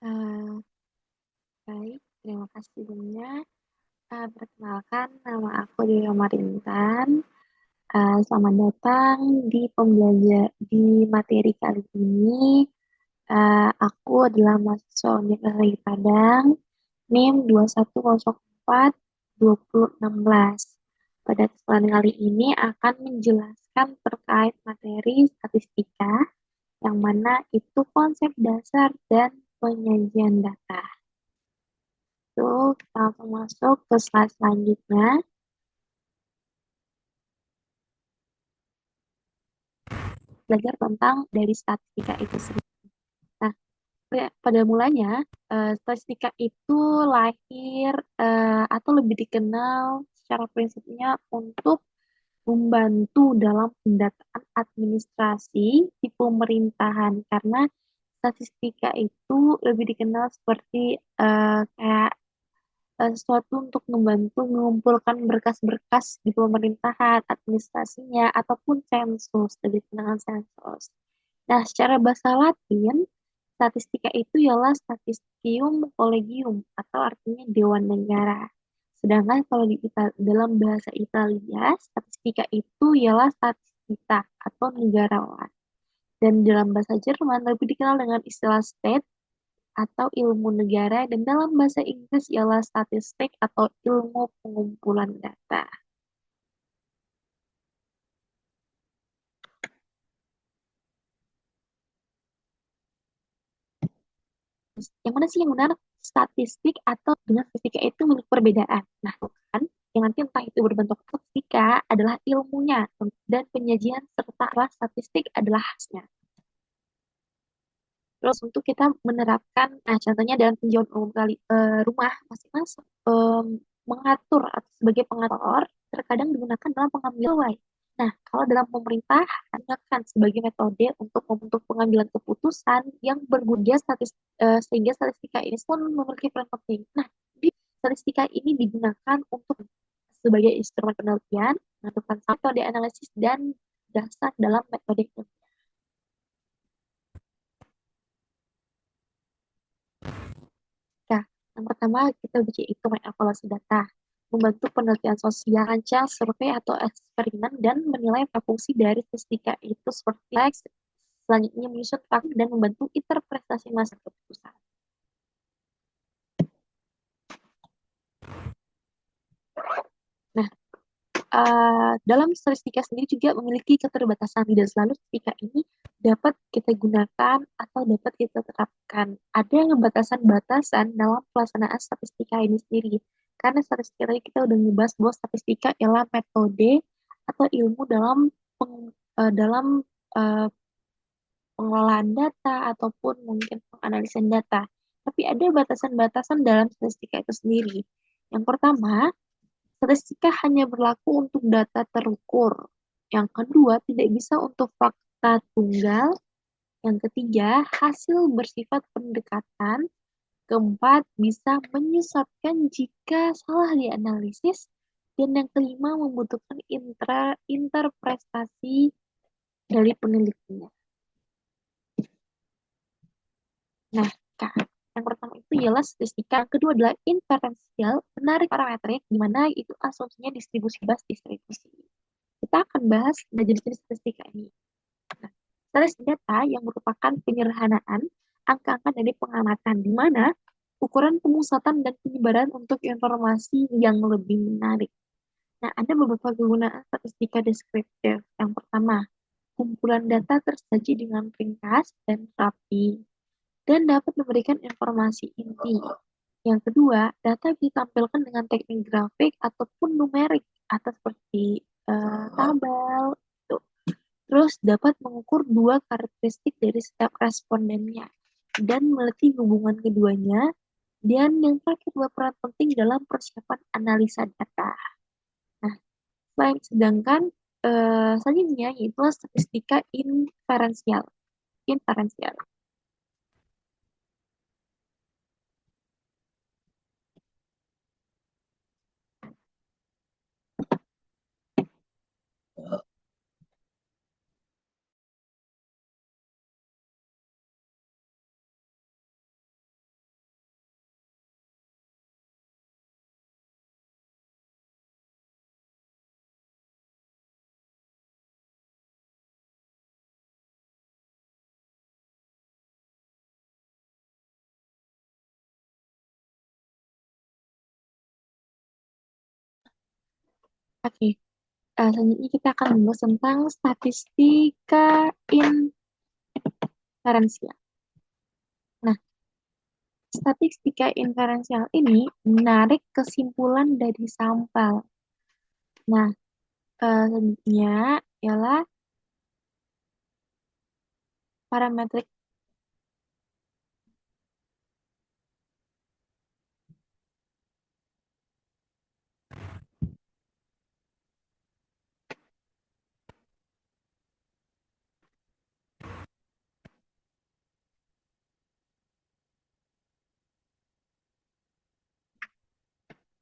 Eee, Baik, terima kasih sebelumnya. Perkenalkan nama aku Dea Marintan. Selamat datang di di materi kali ini. Aku adalah mahasiswa Universitas Padang, NIM 2104-2016. Pada kesempatan kali ini akan menjelaskan terkait materi statistika, yang mana itu konsep dasar dan penyajian data. Itu kita langsung masuk ke slide selanjutnya. Belajar tentang dari statistika itu sendiri. Nah, pada mulanya, statistika itu lahir atau lebih dikenal secara prinsipnya untuk membantu dalam pendataan administrasi di pemerintahan, karena statistika itu lebih dikenal seperti kayak sesuatu untuk membantu mengumpulkan berkas-berkas di pemerintahan, administrasinya, ataupun sensus, lebih dengan sensus. Nah, secara bahasa Latin, statistika itu ialah statistium collegium, atau artinya Dewan Negara. Sedangkan kalau dalam bahasa Italia, statistika itu ialah statistica, atau negarawan. Dan dalam bahasa Jerman lebih dikenal dengan istilah state, atau ilmu negara, dan dalam bahasa Inggris ialah statistik atau ilmu pengumpulan data. Yang mana sih yang benar? Statistik atau dengan statistika itu memiliki perbedaan. Nah, kan yang nanti entah itu berbentuk statistika adalah ilmunya, dan penyajian serta statistik adalah khasnya. Terus untuk kita menerapkan, nah contohnya dalam tinjauan umum rumah masing-masing, mengatur atau sebagai pengatur terkadang digunakan dalam pengambilan. Nah, kalau dalam pemerintahan digunakan sebagai metode untuk membentuk pengambilan keputusan yang berguna sehingga statistika ini pun memiliki peran penting. Nah, di statistika ini digunakan untuk sebagai instrumen penelitian, menentukan metode analisis dan dasar dalam metode ilmiah. Nah, yang pertama kita uji itu mengevaluasi data, membantu penelitian sosial, rancang, survei atau eksperimen, dan menilai fungsi dari statistika itu seperti teks, selanjutnya menyusun fakta dan membantu interpretasi masa keputusan. Nah, dalam statistika sendiri juga memiliki keterbatasan. Tidak selalu statistika ini dapat kita gunakan atau dapat kita terapkan. Ada yang batasan-batasan dalam pelaksanaan statistika ini sendiri. Karena statistika tadi kita udah ngebahas bahwa statistika ialah metode atau ilmu dalam uh, pengelolaan data ataupun mungkin penganalisan data. Tapi ada batasan-batasan dalam statistika itu sendiri. Yang pertama, statistika hanya berlaku untuk data terukur. Yang kedua, tidak bisa untuk fakta tunggal. Yang ketiga, hasil bersifat pendekatan. Keempat, bisa menyesatkan jika salah dianalisis. Dan yang kelima, membutuhkan interpretasi dari penelitinya. Nah, Kak, yang pertama itu ialah statistika, yang kedua adalah inferensial, menarik parametrik, di mana itu asumsinya distribusi base distribusi. Kita akan bahas jenis-jenis statistika ini. Nah, statistik data yang merupakan penyederhanaan angka-angka dari pengamatan, di mana ukuran pemusatan dan penyebaran untuk informasi yang lebih menarik. Nah, ada beberapa kegunaan statistika deskriptif. Yang pertama, kumpulan data tersaji dengan ringkas dan rapi dan dapat memberikan informasi inti. Yang kedua, data ditampilkan dengan teknik grafik ataupun numerik atau seperti tabel. Gitu. Terus dapat mengukur dua karakteristik dari setiap respondennya dan melihat hubungan keduanya. Dan yang terakhir berperan penting dalam persiapan analisa data. Nah, sedangkan selanjutnya yaitu statistika inferensial. Inferensial. Oke, selanjutnya kita akan membahas tentang statistika inferensial. Nah, statistika inferensial ini menarik kesimpulan dari sampel. Nah, selanjutnya ialah parametrik.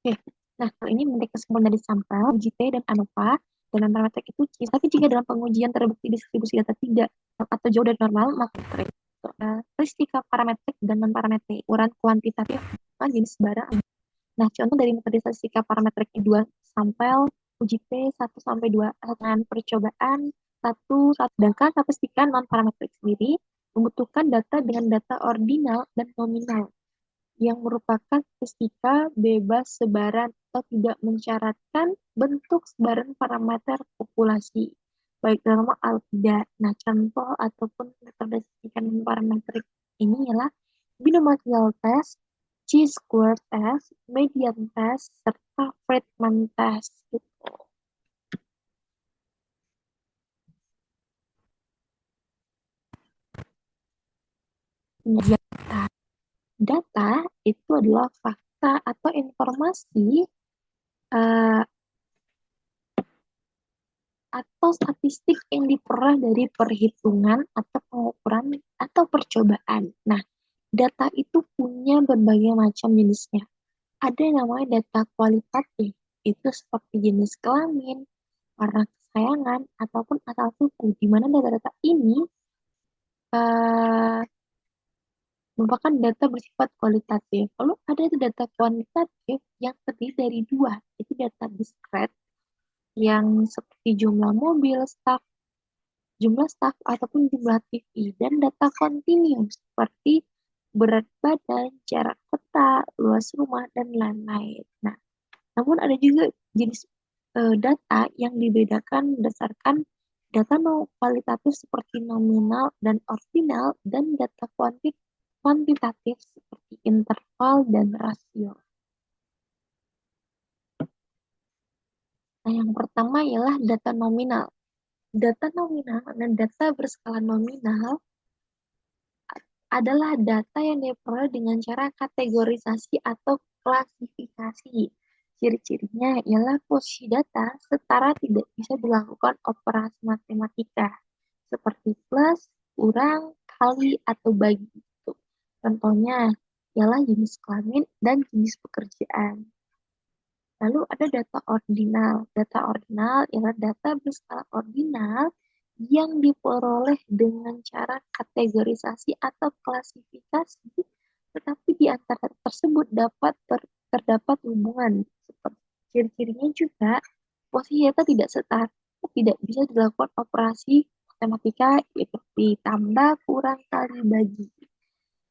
Oke, nah hal ini menarik kesimpulan dari sampel, uji T dan ANOVA, dan parametrik itu tapi jika dalam pengujian terbukti distribusi data tidak atau jauh dari normal, maka statistika parametrik dan non-parametrik ukuran kuantitatif jenis barang. Nah, contoh dari metode statistika parametrik dua sampel, uji T 1 sampai 2 dengan percobaan satu, sedangkan statistika non-parametrik sendiri membutuhkan data dengan data ordinal dan nominal yang merupakan statistika bebas sebaran atau tidak mensyaratkan bentuk sebaran parameter populasi, baik normal atau tidak. Nah, contoh ataupun metode statistika parametrik ini ialah binomial test, chi-square test, median test, serta Friedman test. Gitu. Data. Data itu adalah fakta atau informasi uh, atau statistik yang diperoleh dari perhitungan atau pengukuran atau percobaan. Nah, data itu punya berbagai macam jenisnya. Ada yang namanya data kualitatif, itu seperti jenis kelamin, warna kesayangan, ataupun asal suku, di mana data-data ini uh, merupakan data bersifat kualitatif. Lalu ada data kuantitatif yang terdiri dari dua, itu data diskret yang seperti jumlah staf ataupun jumlah TV, dan data kontinu seperti berat badan, jarak peta, luas rumah, dan lain-lain. Nah, namun ada juga jenis data yang dibedakan berdasarkan data kualitatif seperti nominal dan ordinal, dan data kuantitatif seperti interval dan rasio. Nah, yang pertama ialah data nominal. Data nominal dan data berskala nominal adalah data yang diperoleh dengan cara kategorisasi atau klasifikasi. Ciri-cirinya ialah posisi data setara tidak bisa dilakukan operasi matematika, seperti plus, kurang, kali, atau bagi. Itu. Contohnya ialah jenis kelamin dan jenis pekerjaan. Lalu ada data ordinal. Data ordinal ialah data berskala ordinal yang diperoleh dengan cara kategorisasi atau klasifikasi, tetapi di antara tersebut terdapat hubungan. Seperti ciri-cirinya juga, posisi data tidak setara, tidak bisa dilakukan operasi matematika seperti tambah, kurang, kali, bagi.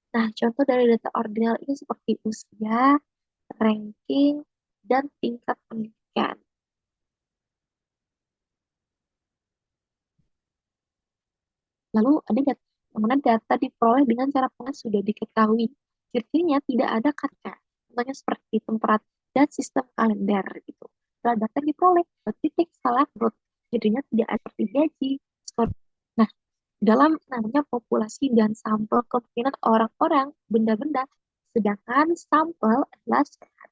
Nah, contoh dari data ordinal ini seperti usia, ranking, dan tingkat pendidikan. Lalu ada data, yang mana data diperoleh dengan cara pengas sudah diketahui. Ciri-cirinya tidak ada kata. Contohnya seperti temperatur dan sistem kalender gitu. Setelah data diperoleh, titik salah growth. Jadinya tidak ada seperti gaji, skor. Nah, dalam namanya populasi dan sampel kemungkinan orang-orang, benda-benda, sedangkan sampel adalah sehat.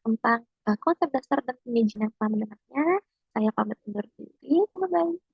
Tentang konsep dasar dan penyajian yang telah mendengarnya, saya pamit undur diri. Bye-bye.